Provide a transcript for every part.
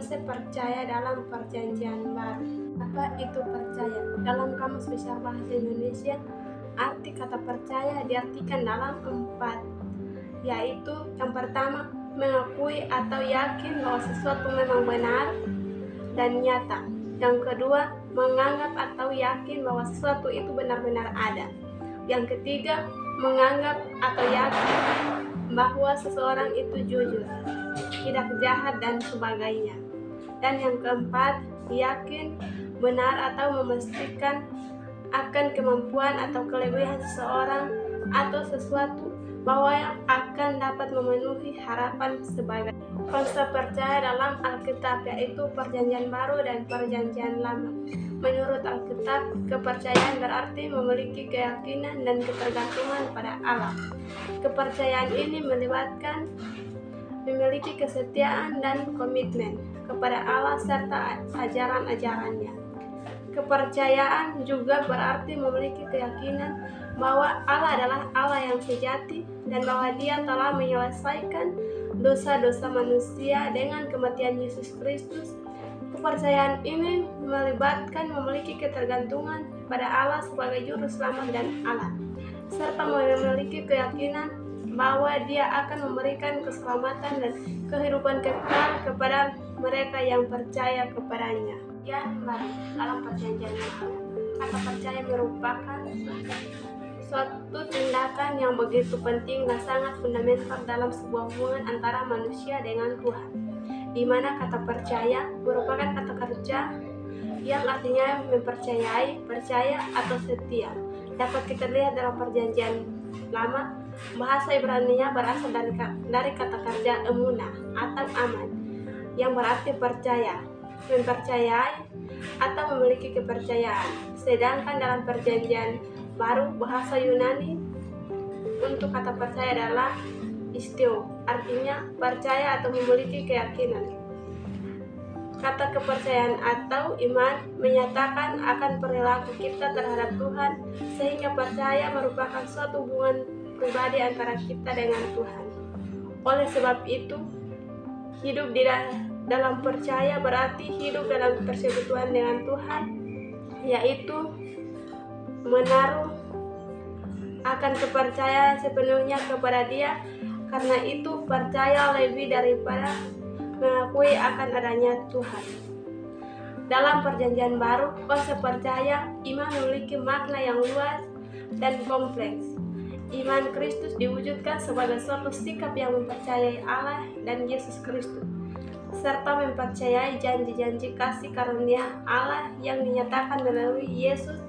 Konsep percaya dalam Perjanjian Baru. Apa itu percaya? Dalam Kamus Besar Bahasa Indonesia, arti kata percaya diartikan dalam 4, yaitu yang pertama, mengakui atau yakin bahwa sesuatu memang benar dan nyata. Yang kedua, menganggap atau yakin bahwa sesuatu itu benar-benar ada. Yang ketiga, menganggap atau yakin bahwa seseorang itu jujur, tidak jahat dan sebagainya. Dan yang keempat, yakin, benar atau memastikan akan kemampuan atau kelebihan seseorang atau sesuatu bahwa yang akan dapat memenuhi harapan sebagai konsep percaya dalam Alkitab, yaitu Perjanjian Baru dan Perjanjian Lama. Menurut Alkitab, kepercayaan berarti memiliki keyakinan dan ketergantungan pada Allah. Kepercayaan ini melibatkan memiliki kesetiaan dan komitmen kepada Allah serta ajaran-ajarannya. Kepercayaan juga berarti memiliki keyakinan bahwa Allah adalah Allah yang sejati dan bahwa Dia telah menyelesaikan dosa-dosa manusia dengan kematian Yesus Kristus. Kepercayaan ini melibatkan memiliki ketergantungan pada Allah sebagai juru selamat dan Allah, serta memiliki keyakinan bahwa Dia akan memberikan keselamatan dan kehidupan kekal kepada mereka yang percaya kepadanya. Yang baru dalam Perjanjian Lama, kata percaya merupakan suatu tindakan yang begitu penting dan sangat fundamental dalam sebuah hubungan antara manusia dengan Tuhan, di mana kata percaya merupakan kata kerja yang artinya mempercayai, percaya, atau setia. Dapat kita lihat dalam Perjanjian Lama, bahasa Ibrani-nya berasal dari kata kerja emunah atau aman, yang berarti percaya, mempercayai, atau memiliki kepercayaan. Sedangkan dalam Perjanjian Baru, bahasa Yunani untuk kata percaya adalah istio, artinya percaya atau memiliki keyakinan. Kata kepercayaan atau iman menyatakan akan perilaku kita terhadap Tuhan, sehingga percaya merupakan suatu hubungan pribadi antara kita dengan Tuhan. Oleh sebab itu, hidup dalam percaya berarti hidup dalam persekutuan dengan Tuhan, yaitu menaruh akan kepercayaan sepenuhnya kepada Dia. Karena itu, percaya lebih daripada mengakui akan adanya Tuhan. Dalam Perjanjian Baru, konsep percaya iman memiliki makna yang luas dan kompleks. Iman Kristus diwujudkan sebagai suatu sikap yang mempercayai Allah dan Yesus Kristus, serta mempercayai janji-janji kasih karunia Allah yang dinyatakan melalui Yesus.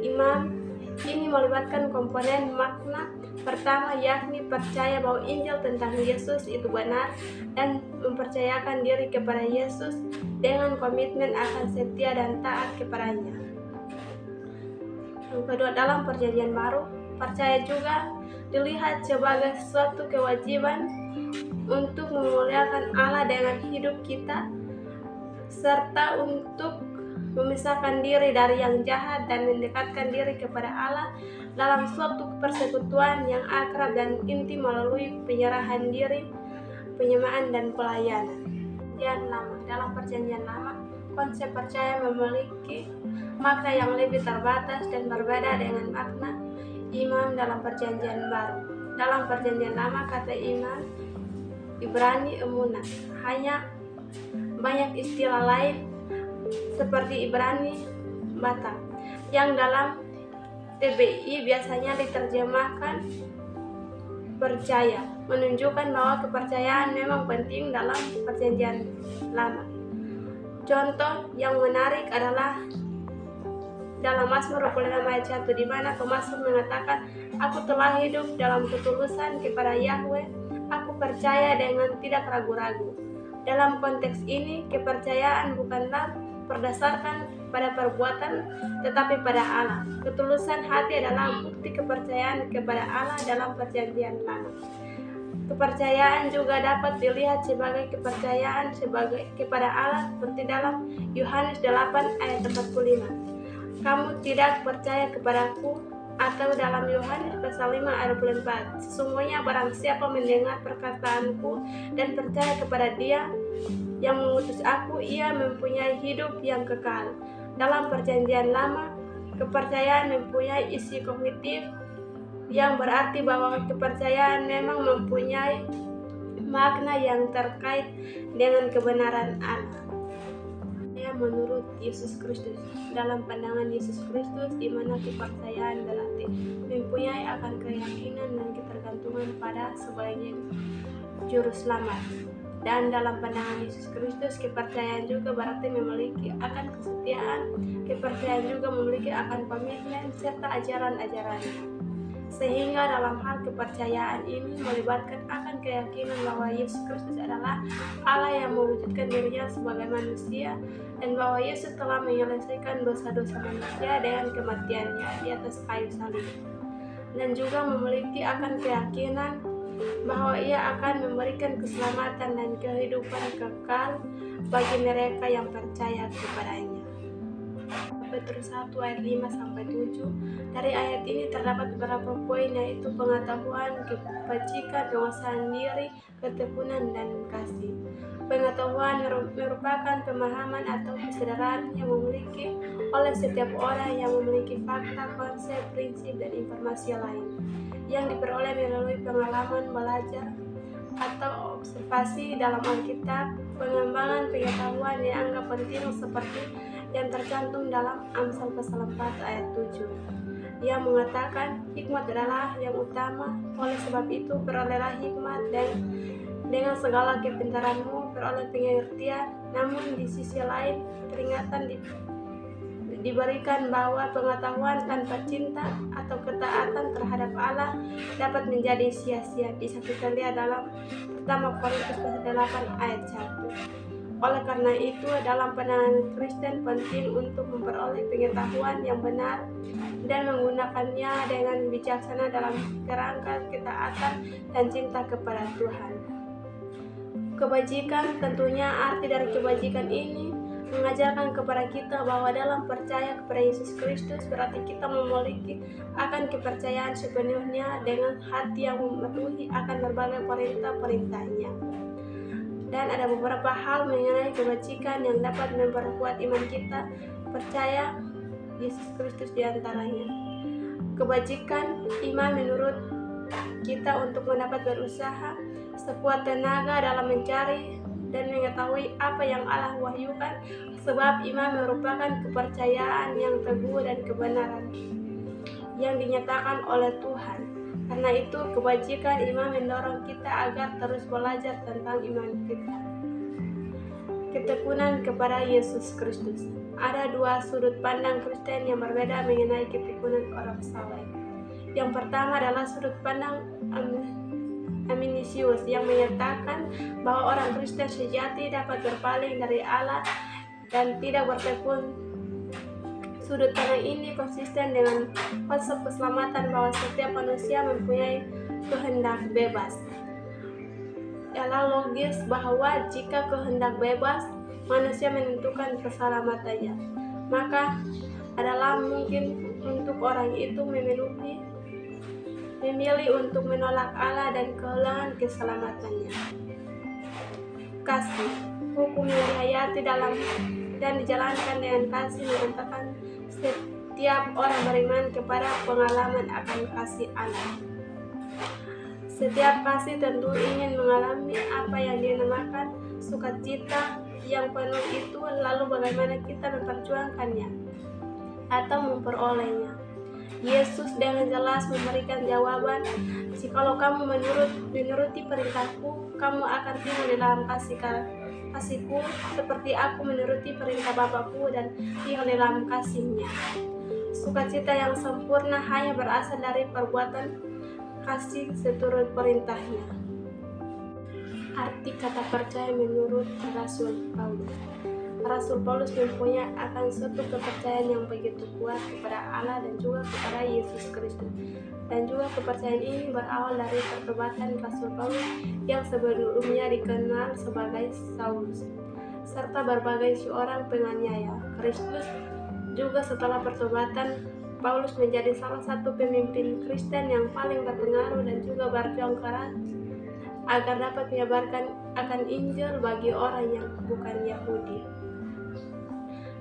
Iman ini melibatkan komponen makna pertama, yakni percaya bahwa Injil tentang Yesus itu benar dan mempercayakan diri kepada Yesus dengan komitmen akan setia dan taat kepadanya. Yang kedua, dalam Perjanjian Baru, percaya juga dilihat sebagai suatu kewajiban untuk memuliakan Allah dengan hidup kita, serta untuk memisahkan diri dari yang jahat dan mendekatkan diri kepada Allah dalam suatu persekutuan yang akrab dan intim melalui penyerahan diri, penyemaan, dan pelayanan. Dalam Perjanjian Lama, konsep percaya memiliki makna yang lebih terbatas dan berbeda dengan makna iman dalam Perjanjian Baru. Dalam Perjanjian Lama, kata iman Ibrani emunah, hanya banyak istilah lain seperti Ibrani Batak yang dalam TBI biasanya diterjemahkan percaya, menunjukkan bahwa kepercayaan memang penting dalam Perjanjian Lama. Contoh yang menarik adalah dalam Mazmur 26 ayat 1, di mana pemazmur mengatakan, "Aku telah hidup dalam ketulusan kepada Yahweh, aku percaya dengan tidak ragu-ragu." Dalam konteks ini, kepercayaan bukanlah berdasarkan pada perbuatan, tetapi pada Allah. Ketulusan hati adalah bukti kepercayaan kepada Allah dalam Perjanjian Lama. Kepercayaan juga dapat dilihat sebagai kepercayaan kepada Allah seperti dalam Yohanes 8 ayat 45. "Kamu tidak percaya kepadaku," atau dalam Yohanes pasal 5 ayat 24, "Sesungguhnya barang siapa mendengar perkataanku dan percaya kepada Dia yang mengutus aku, ia mempunyai hidup yang kekal. Dalam perjanjian lama, kepercayaan mempunyai isi kognitif yang berarti bahwa kepercayaan memang mempunyai makna yang terkait dengan kebenaran Allah. Menurut Yesus Kristus, dalam pandangan Yesus Kristus, di mana kepercayaan berarti mempunyai akan keyakinan dan ketergantungan pada sebagai juru selamat. Dan dalam pandangan Yesus Kristus, kepercayaan juga berarti memiliki akan kesetiaan, kepercayaan juga memiliki akan komitmen serta ajaran-ajarannya. Sehingga dalam hal kepercayaan ini melibatkan akan keyakinan bahwa Yesus Kristus adalah Allah yang mewujudkan dirinya sebagai manusia, dan bahwa Yesus telah menyelesaikan dosa-dosa manusia dengan kematiannya di atas kayu salib. Dan juga memiliki akan keyakinan bahwa ia akan memberikan keselamatan dan kehidupan kekal bagi mereka yang percaya kepadanya. Petrus 1 ayat 5-7. Dari ayat ini terdapat beberapa poin, yaitu pengetahuan, kebajikan, penguasaan diri, ketekunan, dan kasih. Pengetahuan merupakan pemahaman atau kesadaran yang dimiliki oleh setiap orang yang memiliki fakta, konsep, prinsip, dan informasi lain yang diperoleh melalui pengalaman belajar atau observasi dalam Alkitab. Pengembangan pengetahuan dianggap penting seperti yang tercantum dalam Amsal pasal 4 ayat 7 yang mengatakan hikmat adalah yang utama, oleh sebab itu perolehlah hikmat, dan dengan segala kepintaranmu peroleh pengertian. Namun di sisi lain peringatan diberikan bahwa pengetahuan tanpa cinta atau ketaatan terhadap Allah dapat menjadi sia-sia. Bisa kita lihat dalam pertama Korintus pasal 8 ayat 1. Oleh karena itu, dalam pandangan Kristen penting untuk memperoleh pengetahuan yang benar dan menggunakannya dengan bijaksana dalam kerangka ketaatan dan cinta kepada Tuhan. Kebajikan, tentunya arti dari kebajikan ini mengajarkan kepada kita bahwa dalam percaya kepada Yesus Kristus berarti kita memiliki akan kepercayaan sepenuhnya dengan hati yang mematuhi akan berbagai perintah-perintahnya. Dan ada beberapa hal mengenai kebajikan yang dapat memperkuat iman kita percaya Yesus Kristus diantaranya. Kebajikan iman menurut kita untuk mendapat berusaha sekuat tenaga dalam mencari dan mengetahui apa yang Allah wahyukan, sebab iman merupakan kepercayaan yang teguh dan kebenaran yang dinyatakan oleh Tuhan. Karena itu, kebajikan iman mendorong kita agar terus belajar tentang iman kita. Ketekunan kepada Yesus Kristus. Ada dua sudut pandang Kristen yang berbeda mengenai ketekunan orang saleh. Yang pertama adalah sudut pandang Arminius yang menyatakan bahwa orang Kristen sejati dapat berpaling dari Allah dan tidak bertekun. Sudut pandang ini konsisten dengan konsep keselamatan bahwa setiap manusia mempunyai kehendak bebas. Ialah logis bahwa jika kehendak bebas manusia menentukan keselamatannya, maka adalah mungkin untuk orang itu memilih untuk menolak Allah dan kehilangan keselamatannya. Kasih, hukum yang dihayati dalam dan dijalankan dengan kasih menyatakan setiap orang beriman kepada pengalaman akan kasih Allah. Setiap kasih tentu ingin mengalami apa yang dinamakan sukacita yang penuh itu, lalu bagaimana kita memperjuangkannya atau memperolehnya. Yesus dengan jelas memberikan jawaban, "Jikalau kamu menuruti perintahku, kamu akan tinggal di dalam kasihku, seperti aku menuruti perintah Bapakku dan tinggal di dalam kasihnya." Sukacita yang sempurna hanya berasal dari perbuatan kasih seturut perintahnya. Arti kata percaya menurut Rasul Paulus. Rasul Paulus mempunyai akan suatu kepercayaan yang begitu kuat kepada Allah dan juga kepada Yesus Kristus. Dan juga kepercayaan ini berawal dari pertobatan Rasul Paulus yang sebelumnya dikenal sebagai Saulus, serta berbagai seorang penganiaya Kristus. Juga setelah pertobatan, Paulus menjadi salah satu pemimpin Kristen yang paling berpengaruh dan juga berjuang keras agar dapat menyebarkan akan Injil bagi orang yang bukan Yahudi.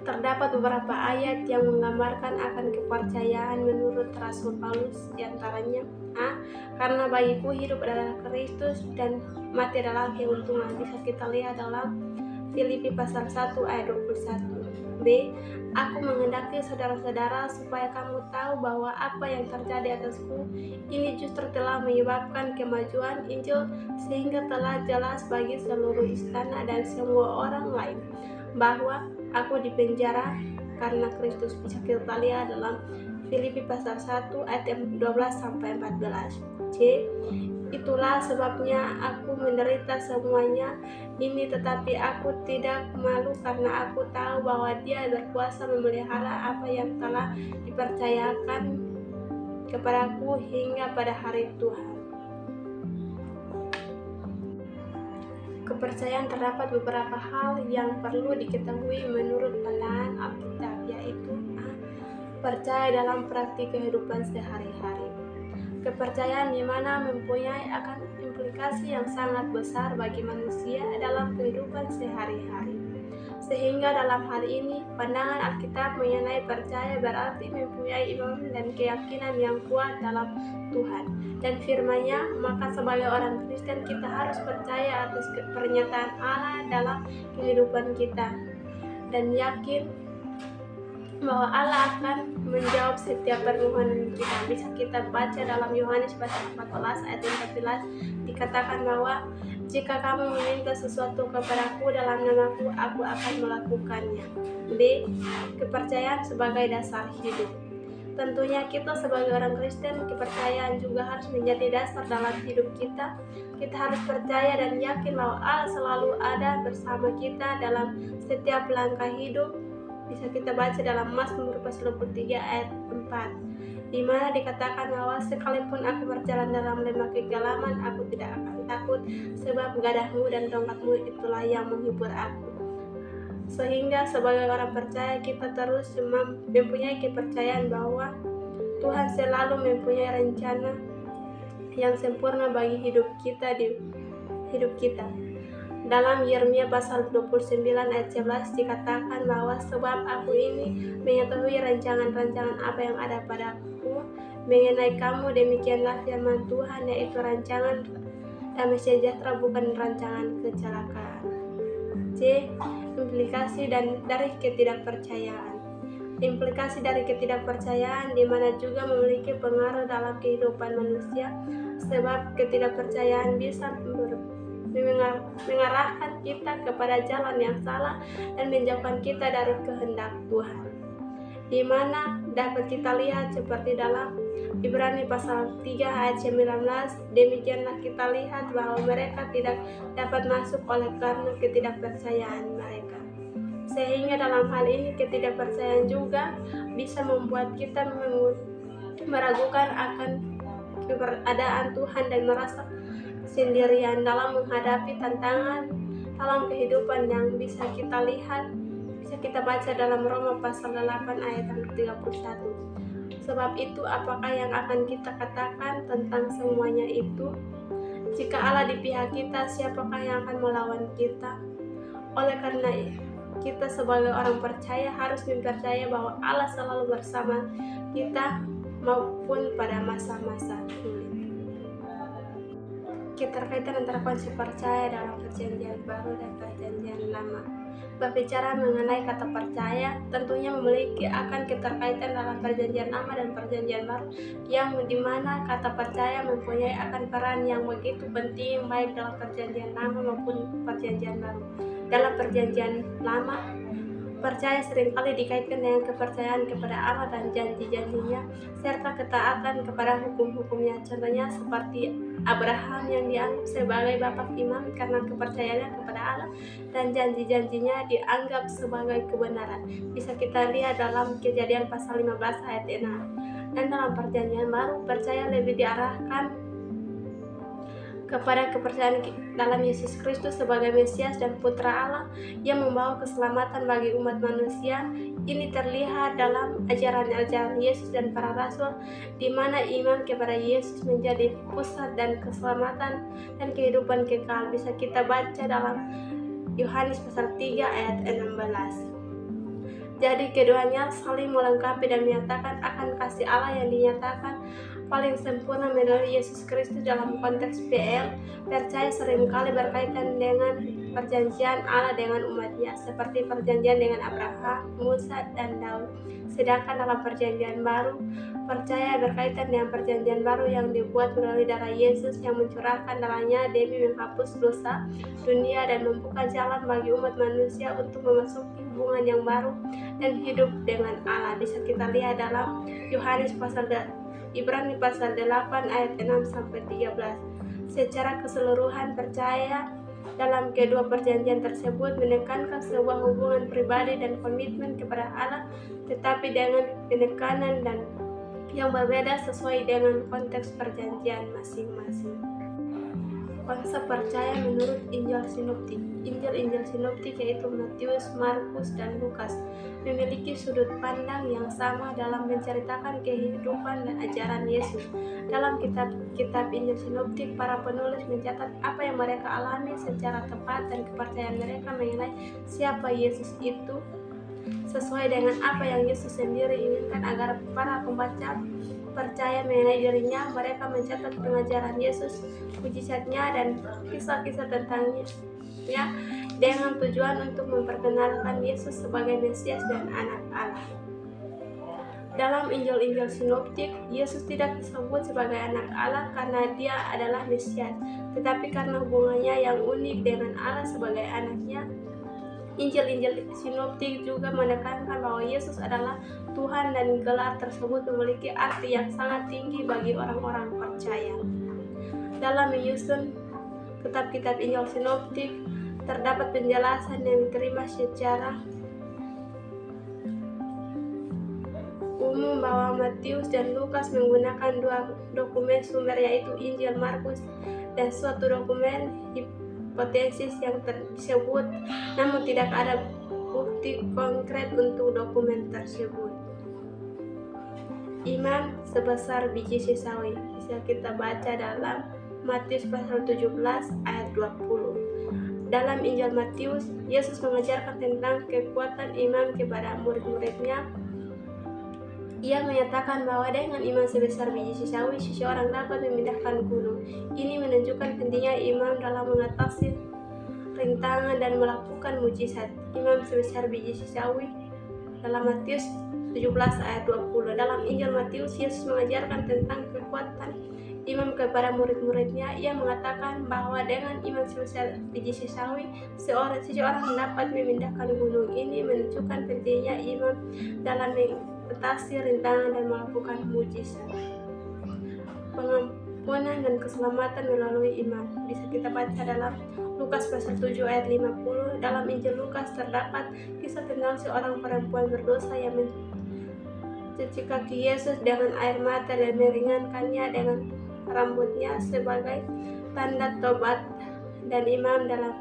Terdapat beberapa ayat yang menggambarkan akan kepercayaan menurut Rasul Paulus, diantaranya A. Karena bagiku hidup adalah Kristus dan mati adalah keuntungan. Bisa kita lihat dalam Filipi pasal 1 ayat 21. B. Aku menghendaki saudara-saudara supaya kamu tahu bahwa apa yang terjadi atasku ini justru telah menyebabkan kemajuan Injil, sehingga telah jelas bagi seluruh istana dan semua orang lain bahwa aku dipenjara karena Kristus. Bisa kita lihat dalam Filipi pasal 1 ayat 12-14. C. Itulah sebabnya aku menderita semuanya ini, tetapi aku tidak malu karena aku tahu bahwa Dia berkuasa memelihara apa yang telah dipercayakan kepadaku hingga pada hari Tuhan. Kepercayaan terdapat beberapa hal yang perlu diketahui menurut pandangan Alkitab, yaitu A. Percaya dalam praktik kehidupan sehari-hari. Kepercayaan di mana mempunyai akan implikasi yang sangat besar bagi manusia dalam kehidupan sehari-hari. Sehingga dalam hal ini, pandangan Alkitab mengenai percaya berarti mempunyai iman dan keyakinan yang kuat dalam Tuhan dan firman-Nya. Maka sebagai orang Kristen kita harus percaya atas pernyataan Allah dalam kehidupan kita dan yakin bahwa Allah akan menjawab setiap permohonan kita. Bisa kita baca dalam Yohanes pasal 14 ayat 14, dikatakan bahwa jika kamu meminta sesuatu kepadaku dalam namaku, aku akan melakukannya. B. Kepercayaan sebagai dasar hidup. Tentunya kita sebagai orang Kristen, kepercayaan juga harus menjadi dasar dalam hidup kita. Kita harus percaya dan yakin bahwa Allah selalu ada bersama kita dalam setiap langkah hidup. Bisa kita baca dalam Mazmur pasal 23 ayat 4, di mana dikatakan bahwa sekalipun aku berjalan dalam lembah kegelaman, aku tidak akan takut, sebab gadahmu dan tongkatmu itulah yang menghibur aku. Sehingga sebagai orang percaya kita terus mempunyai kepercayaan bahwa Tuhan selalu mempunyai rencana yang sempurna bagi hidup kita. Dalam Yeremia pasal 29 ayat 11 dikatakan bahwa sebab aku ini mengetahui rancangan-rancangan apa yang ada padaku mengenai kamu, demikianlah firman Tuhan, yaitu rancangan damai sejahtera, bukan rancangan kecelakaan. C. Implikasi dari ketidakpercayaan. Implikasi dari ketidakpercayaan di mana juga memiliki pengaruh dalam kehidupan manusia, sebab ketidakpercayaan bisa mengarahkan kita kepada jalan yang salah dan menjauhkan kita dari kehendak Tuhan, di mana dapat kita lihat seperti dalam Ibrani pasal 3 ayat 19, demikianlah kita lihat bahwa mereka tidak dapat masuk oleh karena ketidakpercayaan mereka. Sehingga dalam hal ini ketidakpercayaan juga bisa membuat kita meragukan akan keberadaan Tuhan dan merasa sendirian dalam menghadapi tantangan dalam kehidupan yang bisa kita lihat, bisa kita baca dalam Roma pasal 8 ayat 31. Sebab itu apakah yang akan kita katakan tentang semuanya itu? Jika Allah di pihak kita, siapakah yang akan melawan kita? Oleh karena kita sebagai orang percaya harus mempercaya bahwa Allah selalu bersama kita maupun pada masa-masa sulit. Keterkaitan antara konsep percaya dalam Perjanjian Baru dan Perjanjian Lama. Berbicara mengenai kata percaya, tentunya memiliki akan keterkaitan dalam Perjanjian Lama dan Perjanjian Baru, yang dimana kata percaya mempunyai akan peran yang begitu penting baik dalam Perjanjian Lama maupun Perjanjian Baru. Dalam Perjanjian Lama, percaya seringkali dikaitkan dengan kepercayaan kepada Allah dan janji-janjinya, serta ketaatan kepada hukum-hukumnya. Contohnya seperti Abraham yang dianggap sebagai bapak iman karena kepercayaannya kepada Allah dan janji-janjinya dianggap sebagai kebenaran. Bisa kita lihat dalam Kejadian pasal 15 ayat 6. Dan dalam Perjanjian Baru, percaya lebih diarahkan kepada kepercayaan dalam Yesus Kristus sebagai Mesias dan Putra Allah yang membawa keselamatan bagi umat manusia. Ini terlihat dalam ajaran-ajaran Yesus dan para rasul, di mana iman kepada Yesus menjadi pusat dan keselamatan dan kehidupan kekal. Bisa kita baca dalam Yohanes pasal 3 ayat 16. Jadi keduanya saling melengkapi dan menyatakan akan kasih Allah yang dinyatakan paling sempurna melalui Yesus Kristus. Dalam konteks PL, percaya seringkali berkaitan dengan perjanjian Allah dengan umatnya, seperti perjanjian dengan Abraham, Musa, dan Daud. Sedangkan dalam perjanjian baru, percaya berkaitan dengan perjanjian baru yang dibuat melalui darah Yesus yang mencurahkan darahnya demi menghapus dosa dunia dan membuka jalan bagi umat manusia untuk memasuki hubungan yang baru dan hidup dengan Allah. Bisa kita lihat dalam Yohanes pasal Ibrani pasal 8 ayat 6-13. Secara keseluruhan, percaya dalam kedua perjanjian tersebut menekankan sebuah hubungan pribadi dan komitmen kepada Allah, tetapi dengan penekanan dan yang berbeda sesuai dengan konteks perjanjian masing-masing. Konsep percaya menurut Injil Sinoptik. Injil sinoptik yaitu Matius, Markus, dan Lukas memiliki sudut pandang yang sama dalam menceritakan kehidupan dan ajaran Yesus. Dalam kitab Injil sinoptik, para penulis mencatat apa yang mereka alami secara tepat dan kepercayaan mereka mengenai siapa Yesus itu sesuai dengan apa yang Yesus sendiri inginkan agar para pembaca percaya mengenai dirinya. Mereka mencatat pengajaran Yesus, mujizatnya, dan kisah-kisah tentangnya dengan tujuan untuk memperkenalkan Yesus sebagai Mesias dan anak Allah. Dalam Injil sinoptik, Yesus tidak disebut sebagai anak Allah karena dia adalah Mesias, tetapi karena hubungannya yang unik dengan Allah sebagai anaknya. Injil sinoptik juga menekankan bahwa Yesus adalah Tuhan dan gelar tersebut memiliki arti yang sangat tinggi bagi orang-orang percaya. Dalam menyusun kitab-kitab Injil sinoptik, terdapat penjelasan yang diterima secara umum bahwa Matius dan Lukas menggunakan dua dokumen sumber, yaitu Injil Markus dan suatu dokumen hipotesis yang tersebut, namun tidak ada bukti konkret untuk dokumen tersebut. Iman sebesar biji sesawi bisa kita baca dalam Matius pasal 17 ayat 20. Dalam Injil Matius, Yesus mengajarkan tentang kekuatan iman kepada murid-muridnya. Ia menyatakan bahwa dengan iman sebesar biji sesawi, seseorang dapat memindahkan gunung. Ini menunjukkan pentingnya iman dalam mengatasi rintangan dan melakukan mujizat. Iman sebesar biji sesawi dalam Matius 17 ayat 20. Dalam Injil Matius, Yesus mengajarkan tentang kekuatan iman kepada murid-muridnya. Ia mengatakan bahwa dengan iman sebesar biji sesawi, seseorang dapat memindahkan gunung. Ini menunjukkan pentingnya iman dalam mengatasi rintangan dan melakukan mujizat. Pengampunan dan keselamatan melalui iman bisa kita baca dalam Lukas pasal 7 ayat 50. Dalam Injil Lukas terdapat kisah tentang seorang perempuan berdosa yang mencuci kaki Yesus dengan air mata dan meringankannya dengan rambutnya sebagai tanda tobat dan iman dalam.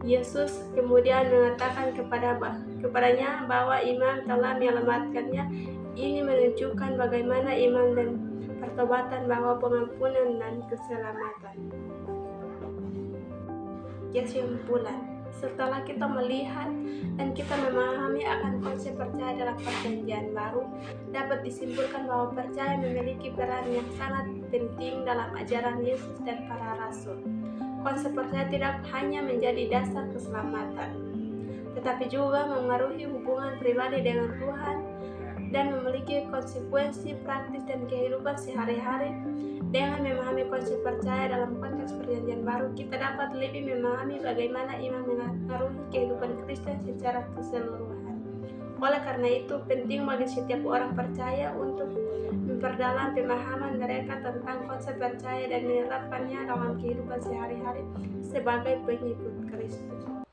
Yesus kemudian mengatakan kepadanya bahwa iman telah menyelamatkannya. Ini menunjukkan bagaimana iman dan pertobatan bahwa pengampunan dan keselamatan. Kesimpulan, setelah kita melihat dan kita memahami akan konsep percaya dalam perjanjian baru, dapat disimpulkan bahwa percaya memiliki peran yang sangat penting dalam ajaran Yesus dan para rasul. Konsep percaya tidak hanya menjadi dasar keselamatan, tetapi juga memengaruhi hubungan pribadi dengan Tuhan dan memiliki konsekuensi praktis dan kehidupan sehari-hari. Dengan memahami konsep percaya dalam konteks perjanjian baru, kita dapat lebih memahami bagaimana iman mengaruhi kehidupan Kristen secara keseluruhan. Oleh karena itu, penting bagi setiap orang percaya untuk memperdalam pemahaman mereka tentang konsep percaya dan menerapkannya dalam kehidupan sehari-hari sebagai pengikut Kristus.